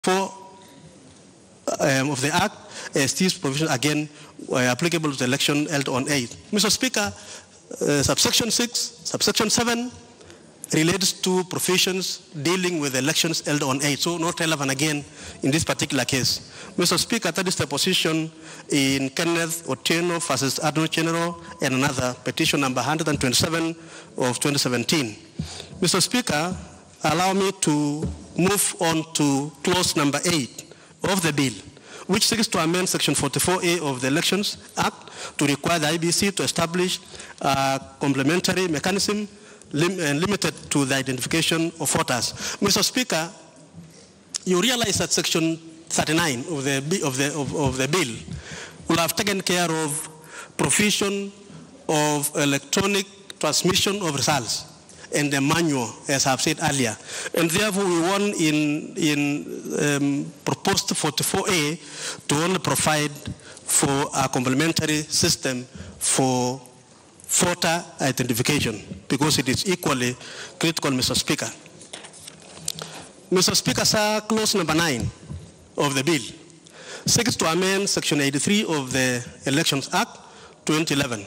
4 of the Act, as these provisions again were applicable to the election held on 8. Mr. Speaker, subsection 6, subsection 7 relates to provisions dealing with elections held on 8, so not relevant again in this particular case. Mr. Speaker, that is the position in Kenneth Otieno versus Attorney General and another petition number 127 of 2017. Mr. Speaker, allow me to move on to clause number 8 of the bill, which seeks to amend section 44A of the Elections Act to require the IBC to establish a complementary mechanism limited to the identification of voters. Mr. Speaker, you realize that section 39 of the bill will have taken care of provision of electronic transmission of results and the manual, as I've said earlier. And therefore, we want in proposed 44A to only provide for a complementary system for voter identification, because it is equally critical, Mr. Speaker. Mr. Speaker, sir, clause number 9 of the bill seeks to amend section 83 of the Elections Act 2011.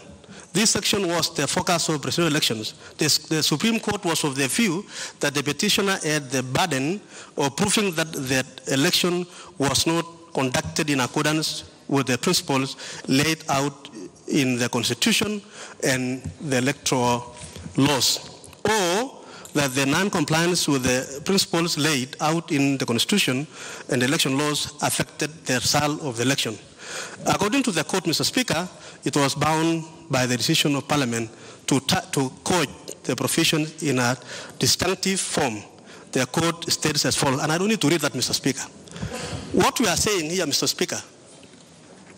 This section was the focus of presidential elections. The Supreme Court was of the view that the petitioner had the burden of proving that the election was not conducted in accordance with the principles laid out in the Constitution and the electoral laws, or that the non-compliance with the principles laid out in the Constitution and the election laws affected the result of the election. According to the court, Mr. Speaker, it was bound by the decision of Parliament to code the provision in a distinctive form. The court states as follows, and I don't need to read that, Mr. Speaker. What we are saying here, Mr. Speaker,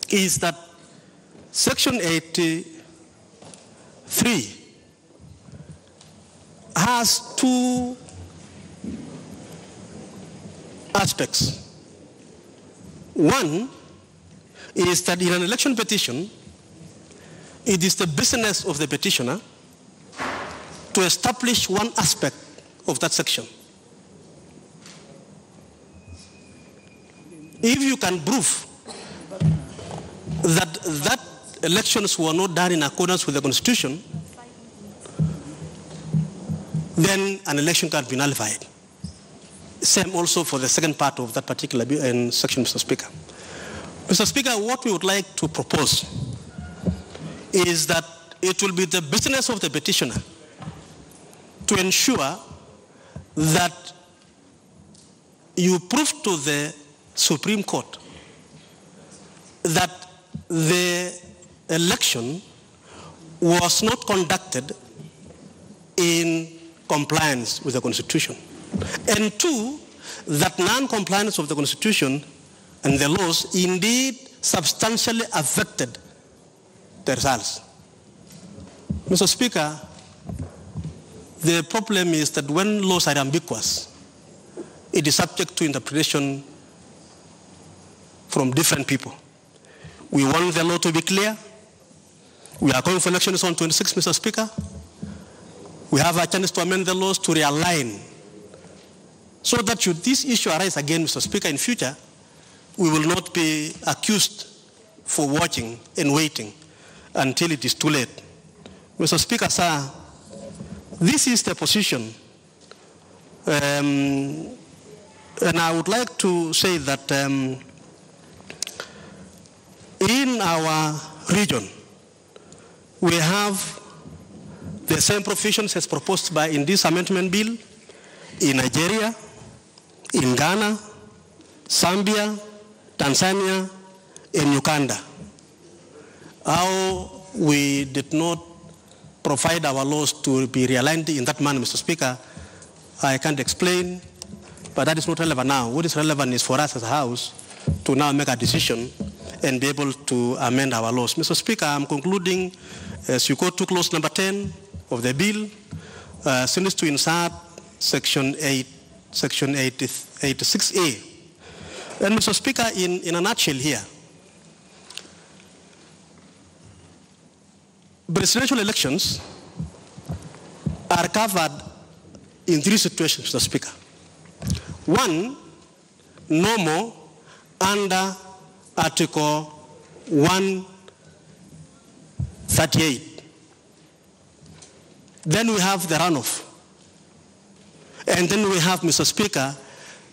is that section 83 has 2 aspects. One is that in an election petition, it is the business of the petitioner to establish one aspect of that section. If you can prove that elections were not done in accordance with the Constitution, then an election can be nullified. Same also for the second part of that particular section, Mr. Speaker. Mr. Speaker, what we would like to propose is that it will be the business of the petitioner to ensure that you prove to the Supreme Court that the election was not conducted in compliance with the Constitution. And 2, that non-compliance of the Constitution and the laws indeed substantially affected the results. Mr. Speaker, the problem is that when laws are ambiguous, it is subject to interpretation from different people. We want the law to be clear. We are going for elections on 26, Mr. Speaker. We have a chance to amend the laws to realign, so that should this issue arise again, Mr. Speaker, in future, we will not be accused for watching and waiting until it is too late. Mr. Speaker, sir, this is the position. And I would like to say that in our region, we have the same provisions as proposed in this amendment bill in Nigeria, in Ghana, Zambia, Tanzania, and Uganda. How we did not provide our laws to be realigned in that manner, Mr. Speaker, I can't explain, but that is not relevant now. What is relevant is for us as a House to now make a decision and be able to amend our laws. Mr. Speaker, I'm concluding, as you go to clause number 10 of the bill, seems to insert section 86A. And Mr. Speaker, in a nutshell here, presidential elections are covered in 3 situations, Mr. Speaker. One, no more under Article 138. Then we have the runoff. And then we have, Mr. Speaker,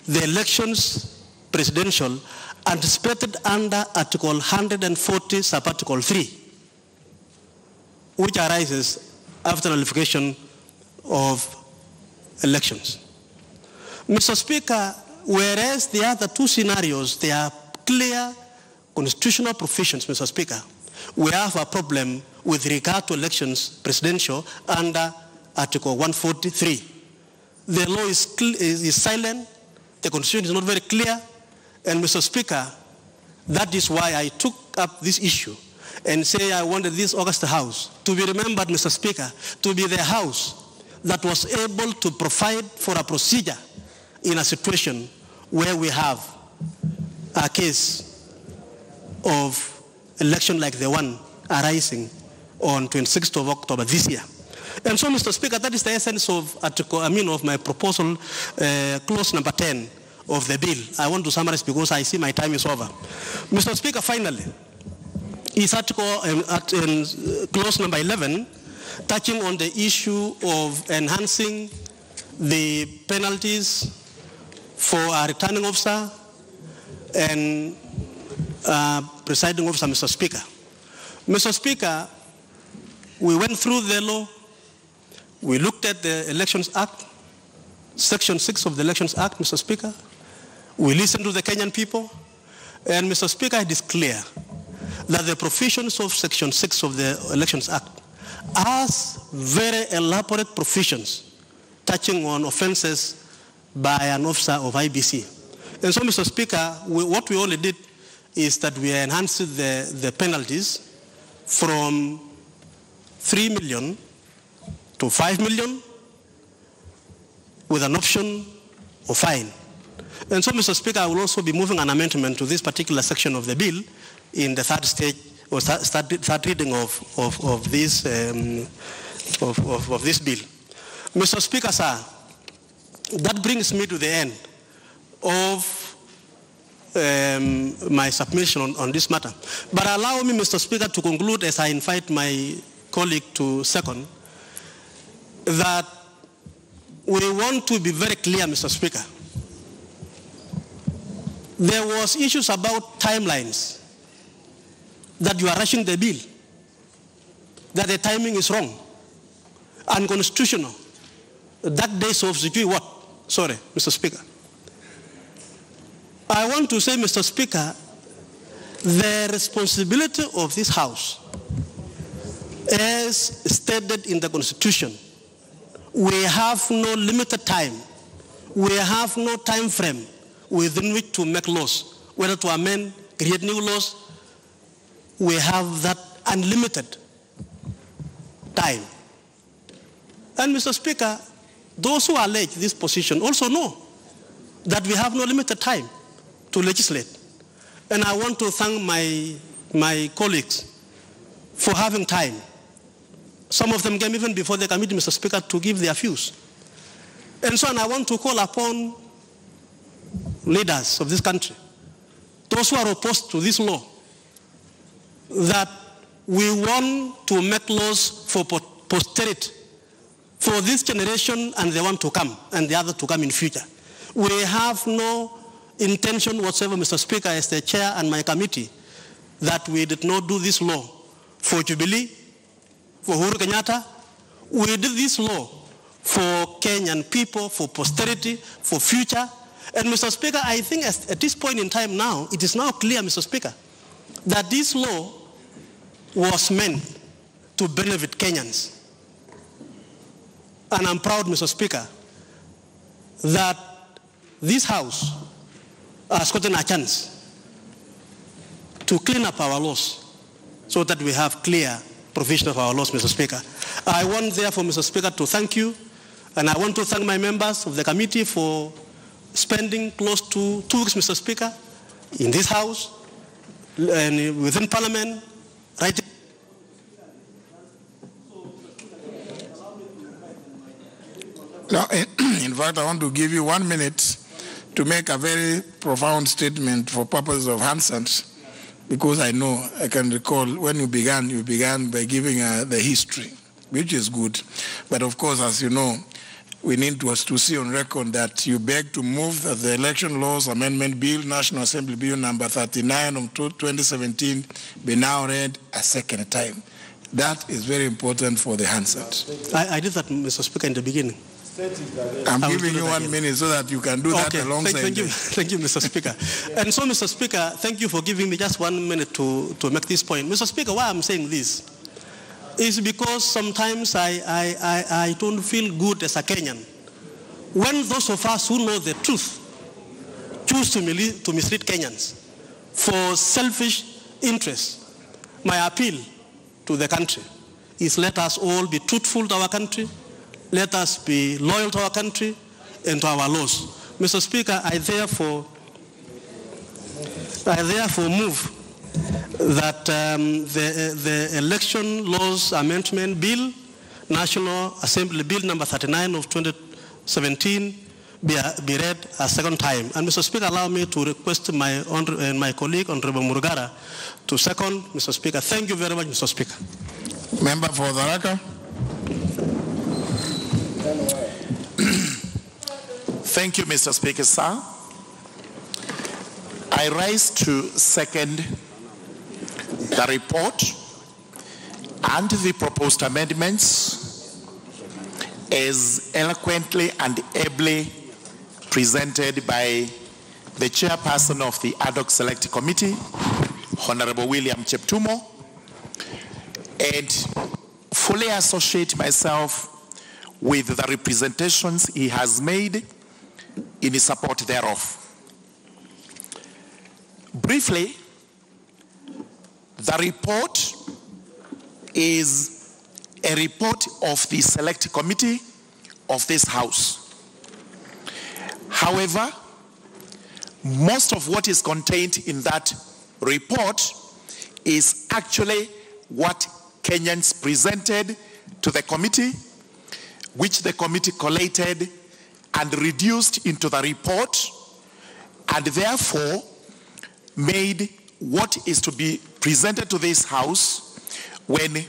the elections presidential anticipated under Article 140, Subarticle 3, which arises after nullification of elections. Mr. Speaker, whereas the other two scenarios, they are clear constitutional provisions, Mr. Speaker, we have a problem with regard to elections presidential under Article 143. The law is silent, the constitution is not very clear, and Mr. Speaker, that is why I took up this issue and say I wanted this August House to be remembered, Mr. Speaker, to be the House that was able to provide for a procedure in a situation where we have a case of election like the one arising on 26th of October this year. And so, Mr. Speaker, that is the essence of of my proposal, clause number 10 of the bill. I want to summarize because I see my time is over. Mr. Speaker, finally, is clause number 11, touching on the issue of enhancing the penalties for a returning officer and presiding officer, Mr. Speaker. Mr. Speaker, we went through the law. We looked at the Elections Act, Section 6 of the Elections Act, Mr. Speaker. We listened to the Kenyan people. And, Mr. Speaker, it is clear that the provisions of Section 6 of the Elections Act has very elaborate provisions touching on offenses by an officer of IBC. And so, Mr. Speaker, what we only did is that we enhanced the penalties from 3 million to 5 million with an option of fine. And so, Mr. Speaker, I will also be moving an amendment to this particular section of the bill in the third stage or third reading of this bill. Mr. Speaker, sir, that brings me to the end of my submission on this matter. But allow me, Mr. Speaker, to conclude as I invite my colleague to second, that we want to be very clear, Mr. Speaker. There was issues about timelines, that you are rushing the bill, that the timing is wrong, unconstitutional. That days of security, what? Sorry, Mr. Speaker. I want to say, Mr. Speaker, the responsibility of this House, as stated in the Constitution, we have no limited time. We have no time frame within which to make laws, whether to amend, create new laws. We have that unlimited time. And, Mr. Speaker, those who allege this position also know that we have no limited time to legislate. And I want to thank my colleagues for having time. Some of them came even before the committee, Mr. Speaker, to give their views. And so I want to call upon leaders of this country, those who are opposed to this law, that we want to make laws for posterity, for this generation and the one to come, and the other to come in future. We have no intention whatsoever, Mr. Speaker, as the chair and my committee, that we did not do this law for Jubilee, for Uhuru Kenyatta. We did this law for Kenyan people, for posterity, for future. And, Mr. Speaker, I think at this point in time now, it is now clear, Mr. Speaker, that this law was meant to benefit Kenyans. And I'm proud, Mr. Speaker, that this House has gotten a chance to clean up our laws so that we have clear provision of our laws, Mr. Speaker. I want, therefore, Mr. Speaker, to thank you, and I want to thank my members of the committee for spending close to 2 weeks, Mr. Speaker, in this House and within Parliament, right? Now, in fact, I want to give you 1 minute to make a very profound statement for purposes of Hansard, because I know, I can recall when you began by giving the history, which is good. But of course, as you know, we need to see on record that you beg to move that the Election Laws Amendment Bill, National Assembly Bill number 39 of 2017, be now read a second time. That is very important for the Hansard. I did that, Mr. Speaker, in the beginning. I'm giving you 1 minute so that you can do that alongside. Thank you, Mr. Speaker. And so, Mr. Speaker, thank you for giving me just 1 minute to make this point. Mr. Speaker, why I'm saying this is because sometimes I don't feel good as a Kenyan when those of us who know the truth choose to mislead Kenyans for selfish interests. My appeal to the country is let us all be truthful to our country. Let us be loyal to our country and to our laws. Mr. Speaker, I therefore move that the Election Laws Amendment Bill, National Assembly Bill number 39 of 2017, be read a second time. And Mr. Speaker, allow me to request my colleague, Honorable Murugara, to second. Mr. Speaker, thank you very much, Mr. Speaker. Member for Tharaka. Thank you, Mr. Speaker, sir. I rise to second the report and the proposed amendments as eloquently and ably presented by the chairperson of the Ad hoc Select Committee, Honorable William Cheptumo, and fully associate myself with the representations he has made in support thereof. Briefly, the report is a report of the Select Committee of this House. However, most of what is contained in that report is actually what Kenyans presented to the committee, which the committee collated and reduced into the report, and therefore made what is to be presented to this House when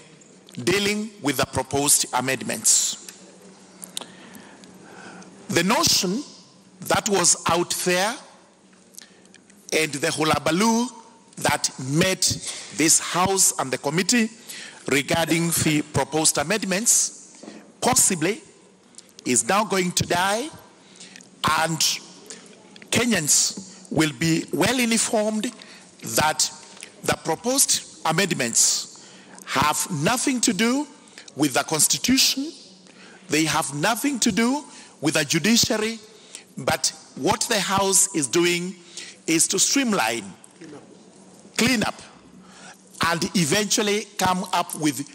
dealing with the proposed amendments. The notion that was out there and the hullabaloo that met this House and the committee regarding the proposed amendments possibly is now going to die, and Kenyans will be well informed that the proposed amendments have nothing to do with the Constitution, they have nothing to do with the judiciary, but what the House is doing is to streamline, clean up, and eventually come up with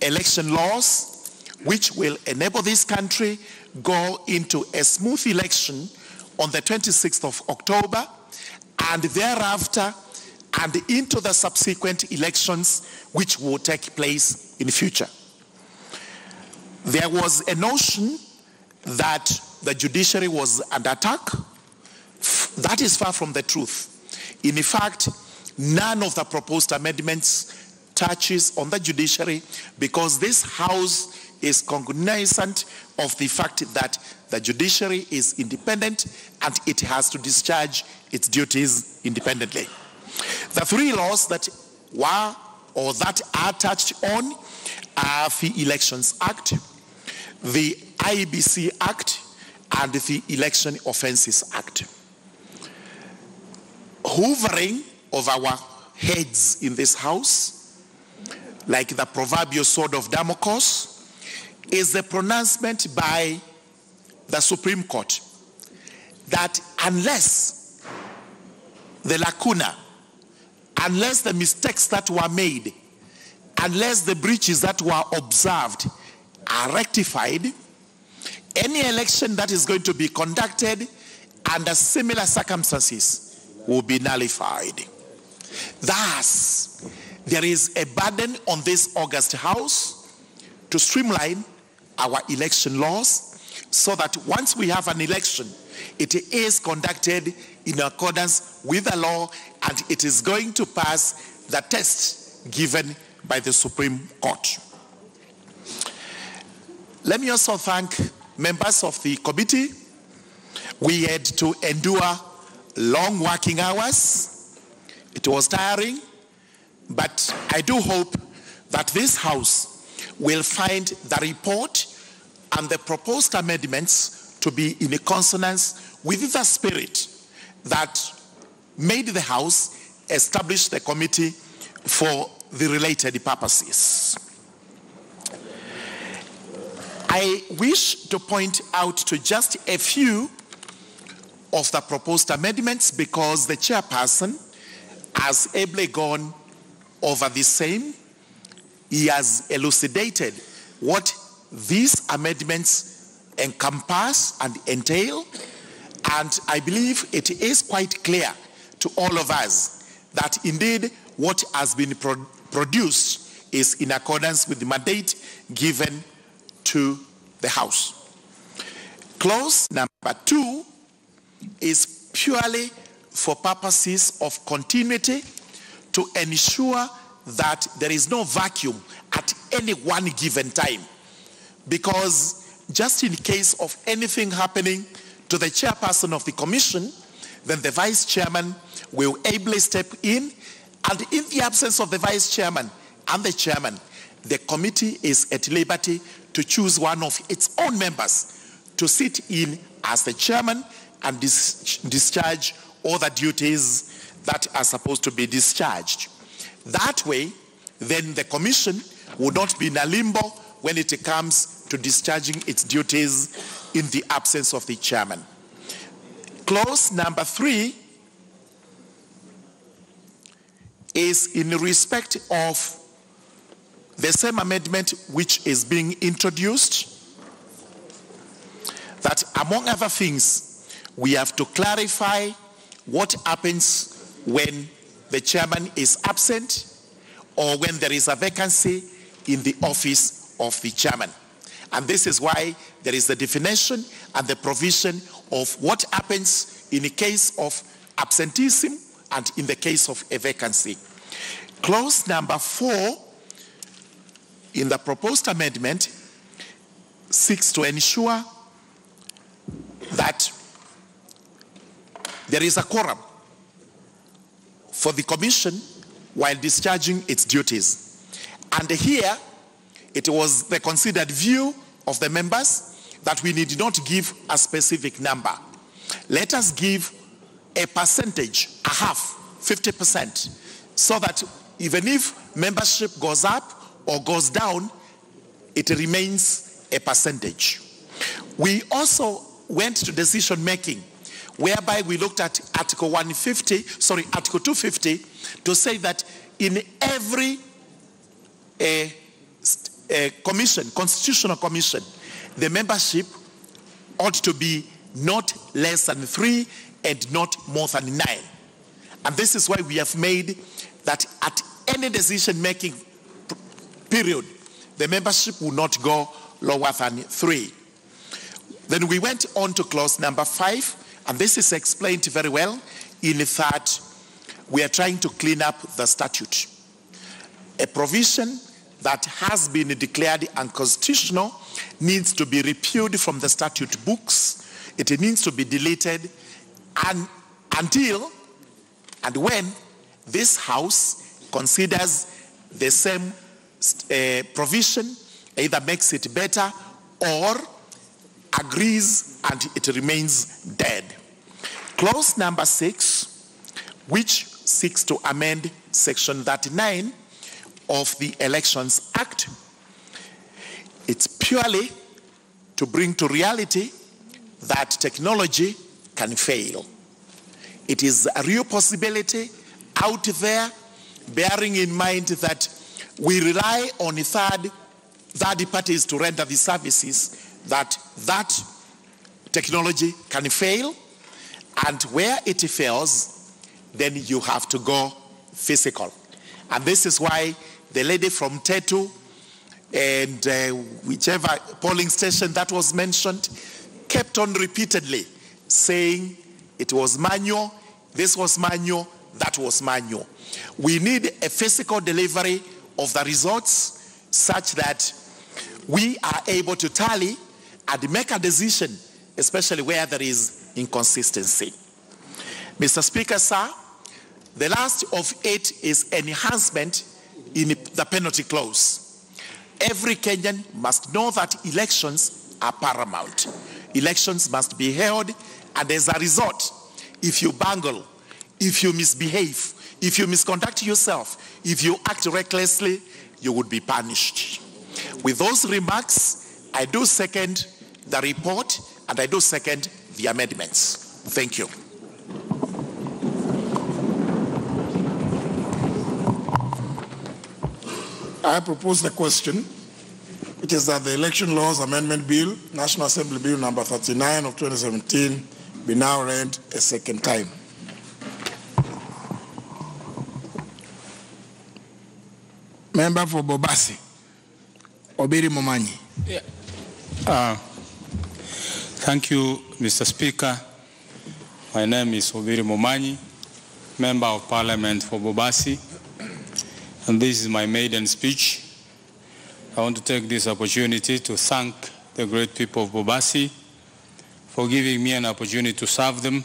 election laws which will enable this country go into a smooth election on the 26th of October, and thereafter and into the subsequent elections which will take place in the future. There was a notion that the judiciary was under attack. That is far from the truth. In fact, none of the proposed amendments touches on the judiciary, because this House is cognizant of the fact that the judiciary is independent and it has to discharge its duties independently. The three laws that were or that are touched on are the Elections Act, the IEBC Act, and the Election Offences Act. Hovering over our heads in this House, like the proverbial sword of Damocles, is the pronouncement by the Supreme Court that unless the lacuna, unless the mistakes that were made, unless the breaches that were observed are rectified, any election that is going to be conducted under similar circumstances will be nullified. Thus, there is a burden on this august House to streamline our election laws so that once we have an election, it is conducted in accordance with the law and it is going to pass the test given by the Supreme Court. Let me also thank members of the committee. We had to endure long working hours. It was tiring, but I do hope that this House will find the report and the proposed amendments to be in consonance with the spirit that made the House establish the committee for the related purposes. I wish to point out to just a few of the proposed amendments because the chairperson has ably gone over the same. He has elucidated what these amendments encompass and entail, and I believe it is quite clear to all of us that indeed what has been produced is in accordance with the mandate given to the House. Clause number 2 is purely for purposes of continuity to ensure that there is no vacuum at any one given time, because just in case of anything happening to the chairperson of the commission, then the vice chairman will ably step in, and in the absence of the vice chairman and the chairman, the committee is at liberty to choose one of its own members to sit in as the chairman and discharge all the duties that are supposed to be discharged. That way, then the commission would not be in a limbo when it comes to discharging its duties in the absence of the chairman. Clause number 3 is in respect of the same amendment which is being introduced, that among other things, we have to clarify what happens when the chairman is absent or when there is a vacancy in the office of the chairman. And this is why there is the definition and the provision of what happens in the case of absenteeism and in the case of a vacancy. Clause number 4 in the proposed amendment seeks to ensure that there is a quorum for the commission while discharging its duties. And here, it was the considered view of the members that we need not give a specific number. Let us give a percentage, a half, 50%, so that even if membership goes up or goes down, it remains a percentage. We also went to decision making, whereby we looked at Article 250 to say that in every commission, constitutional commission, the membership ought to be not less than 3 and not more than 9. And this is why we have made that at any decision-making period, the membership will not go lower than 3. Then we went on to clause number 5, and this is explained very well in that we are trying to clean up the statute. A provision that has been declared unconstitutional needs to be repealed from the statute books. It needs to be deleted until and when this House considers the same provision, either makes it better or agrees and it remains dead. Clause number 6, which seeks to amend Section 39 of the Elections Act, it's purely to bring to reality that technology can fail. It is a real possibility out there, bearing in mind that we rely on third parties to render the services, that technology can fail, and where it fails, then you have to go physical. And this is why the lady from Tetu and whichever polling station that was mentioned, kept on repeatedly saying it was manual, this was manual, that was manual. We need a physical delivery of the results such that we are able to tally and make a decision, especially where there is inconsistency. Mr. Speaker, sir, the last of it is enhancement in the penalty clause. Every Kenyan must know that elections are paramount. Elections must be held, and as a result, if you bungle, if you misbehave, if you misconduct yourself, if you act recklessly, you would be punished. With those remarks, I do second the report and I do second the amendments. Thank you. I propose the question, which is that the Election Laws Amendment Bill, National Assembly Bill number 39 of 2017, be now read a second time. Member for Bobasi, Obiri Momanyi. Yeah. Thank you, Mr. Speaker. My name is Obiri Momanyi, Member of Parliament for Bobasi, and this is my maiden speech. I want to take this opportunity to thank the great people of Bobasi for giving me an opportunity to serve them,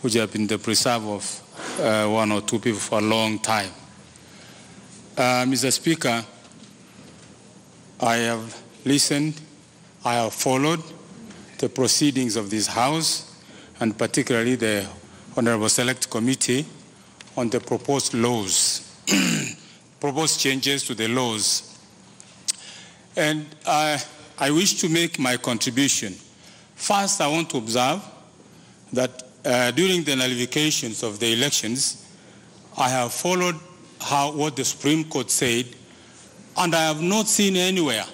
which have been the preserve of one or two people for a long time. Mr. Speaker, I have listened, I have followed the proceedings of this House, and particularly the Honorable Select Committee on the proposed laws, proposed changes to the laws. And I wish to make my contribution. First, I want to observe that during the nullifications of the elections, I have followed what the Supreme Court said, and I have not seen anywhere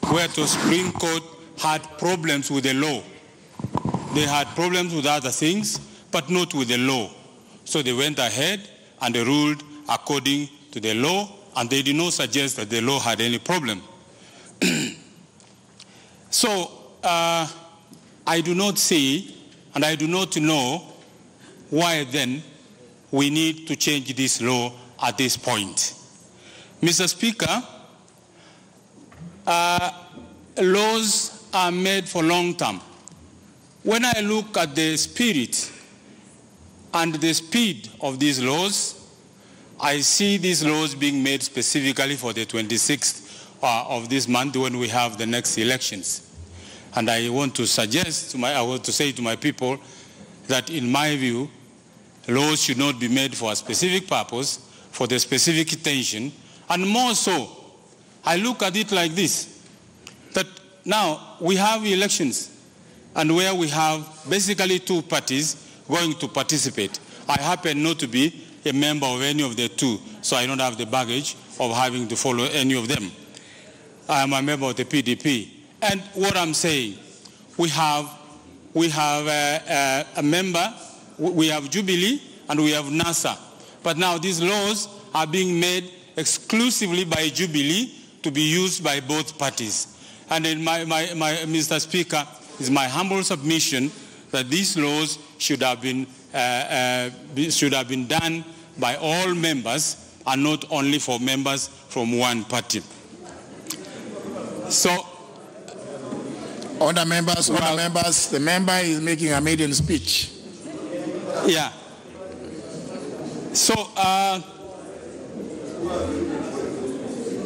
where the Supreme Court had problems with the law. They had problems with other things, but not with the law. So they went ahead and they ruled according to the law, and they did not suggest that the law had any problem. So I do not see, and I do not know why then we need to change this law at this point. Mr. Speaker, laws are made for long term. When I look at the spirit and the speed of these laws, I see these laws being made specifically for the 26th of this month when we have the next elections. And I want to suggest, I want to say to my people that in my view, laws should not be made for a specific purpose, for the specific intention, and more so, I look at it like this, that now we have elections, and where we have basically two parties going to participate. I happen not to be a member of any of the two, so I don't have the baggage of having to follow any of them. I am a member of the PDP. And what I'm saying, we have a member, we have Jubilee, and we have NASA. But now these laws are being made exclusively by Jubilee to be used by both parties. And in Mr. Speaker, it's my humble submission that these laws should have been done by all members and not only for members from one party. So, Order members, the member is making a maiden speech. Yeah. So,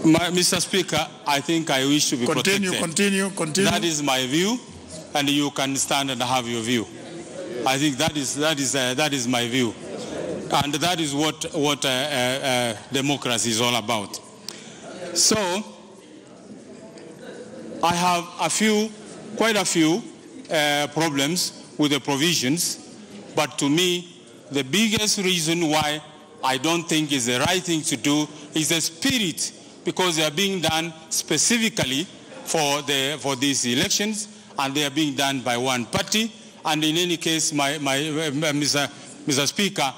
Mr. Speaker, I think I wish to be protected. Continue. That is my view, and you can stand and have your view. I think that is my view, and that is what democracy is all about. So, I have quite a few problems with the provisions, but to me, the biggest reason why I don't think is the right thing to do is the spirit, because they are being done specifically for these elections, and they are being done by one party. And in any case, Mr. Speaker,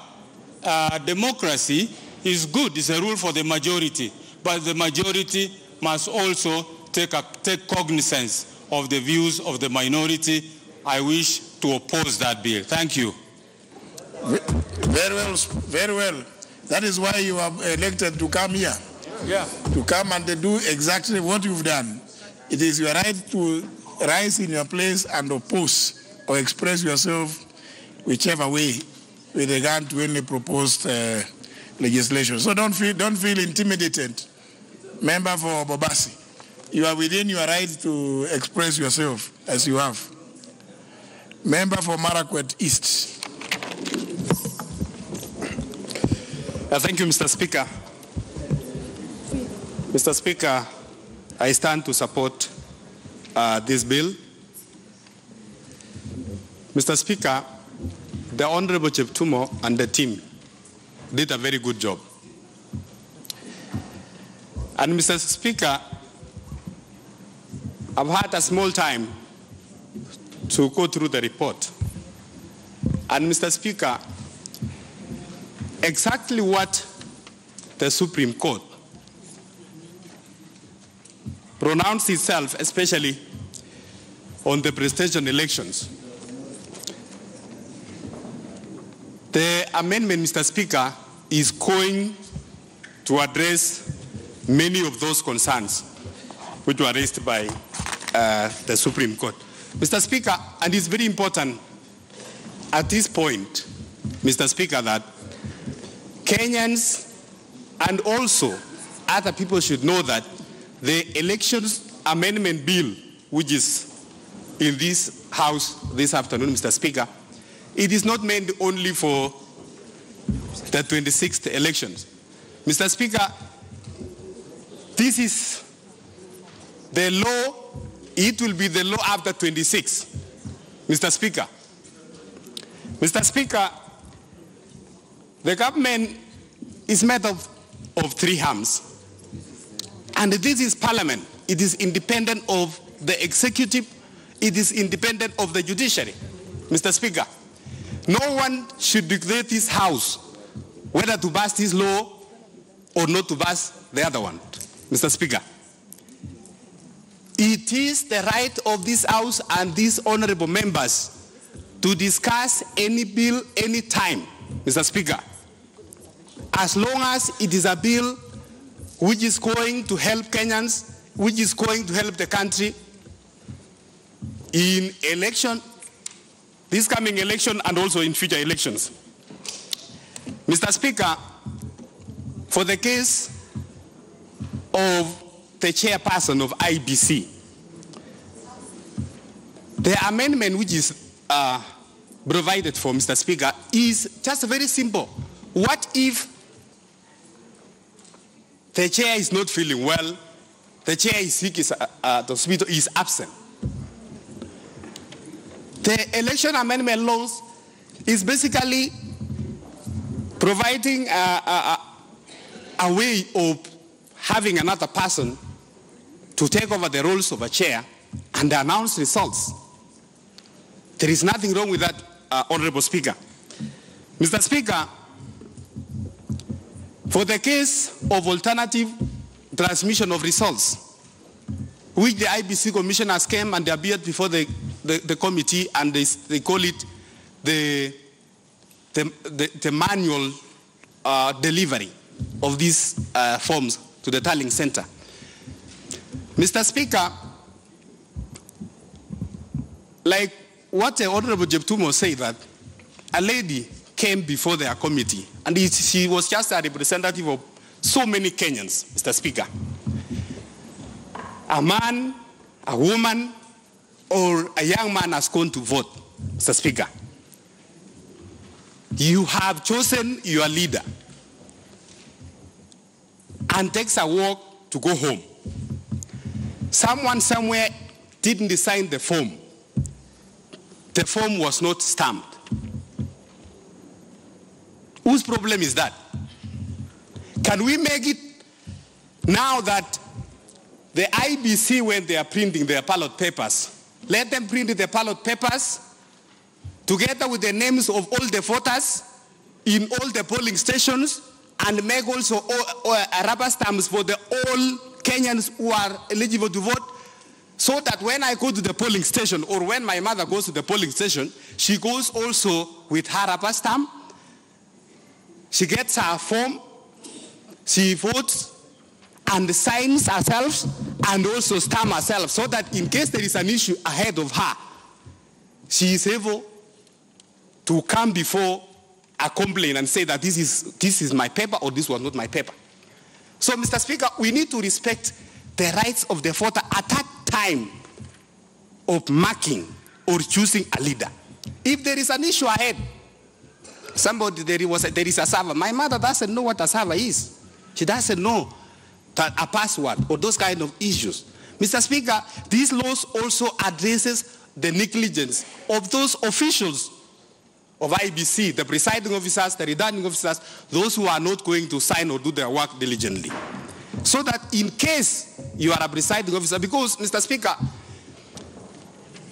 democracy is good. It's a rule for the majority, but the majority must also take cognizance of the views of the minority, I wish to oppose that bill. Thank you. Very well, very well. That is why you are elected to come here. Yeah. To come and do exactly what you've done. It is your right to rise in your place and oppose or express yourself whichever way with regard to any proposed legislation. So don't feel intimidated, member for Bobasi. You are within your right to express yourself as you have. Member for Marakwet East. Thank you, Mr. Speaker. Mr. Speaker, I stand to support this bill. Mr. Speaker, the Honorable Cheptumo and the team did a very good job. And Mr. Speaker, I've had a small time to go through the report. And Mr. Speaker, exactly what the Supreme Court pronounced itself, especially on the presidential elections. The amendment, Mr. Speaker, is going to address many of those concerns which were raised by the Supreme Court. Mr. Speaker, and it's very important at this point, Mr. Speaker, that Kenyans and also other people should know that the Elections Amendment Bill, which is in this House this afternoon, Mr. Speaker, it is not meant only for the 26th elections. Mr. Speaker, this is the law, it will be the law after 26, Mr. Speaker. Mr. Speaker, the government is made of three arms. And this is Parliament. It is independent of the executive. It is independent of the judiciary. Mr. Speaker, no one should dictate this House whether to pass this law or not to pass the other one. Mr. Speaker, it is the right of this House and these honorable members to discuss any bill any time, Mr. Speaker, as long as it is a bill which is going to help Kenyans, which is going to help the country in election, this coming election and also in future elections. Mr. Speaker, for the case of the chairperson of IBC, the amendment which is provided for, Mr. Speaker, is just very simple. What if the chair is not feeling well, the chair is sick, the hospital is absent? The election amendment laws is basically providing a way of having another person to take over the roles of a chair and announce results. There is nothing wrong with that, Honorable Speaker. Mr. Speaker, for the case of alternative transmission of results, which the IBC commissioners came and they appeared before the committee, and they call it the manual delivery of these forms to the tallying center. Mr. Speaker, like what the Honorable Jeptumo said, that a lady came before their committee, and she was just a representative of so many Kenyans, Mr. Speaker. A man, a woman, or a young man has gone to vote, Mr. Speaker. You have chosen your leader and takes a walk to go home. Someone somewhere didn't sign the form. The form was not stamped. Whose problem is that? Can we make it now that the IBC, when they are printing their ballot papers, let them print the ballot papers together with the names of all the voters in all the polling stations, and make also rubber stamps for all Kenyans who are eligible to vote, So that when I go to the polling station, or when my mother goes to the polling station, she goes also with her rubber stamp. She gets her form, she votes, and signs herself, and also stamp herself, so that in case there is an issue ahead of her, she is able to come before a complaint and say that this is my paper, or this was not my paper. So, Mr. Speaker, we need to respect the rights of the voter at that time of marking or choosing a leader. If there is an issue ahead, there is a server. My mother doesn't know what a server is. She doesn't know a password or those kind of issues. Mr. Speaker, these laws also addresses the negligence of those officials of IBC, the presiding officers, the returning officers, those who are not going to sign or do their work diligently. So that in case you are a presiding officer, because, Mr. Speaker,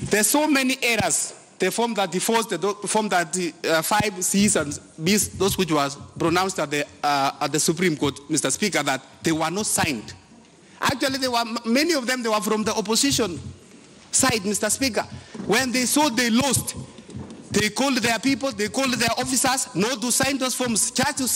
there's so many errors. The Form 34, the Form 35 C's and B's, those which was pronounced at the Supreme Court, Mr. Speaker, that they were not signed. Actually, many of them, they were from the opposition side, Mr. Speaker. When they saw they lost, they called their people, they called their officers not to sign those forms, just to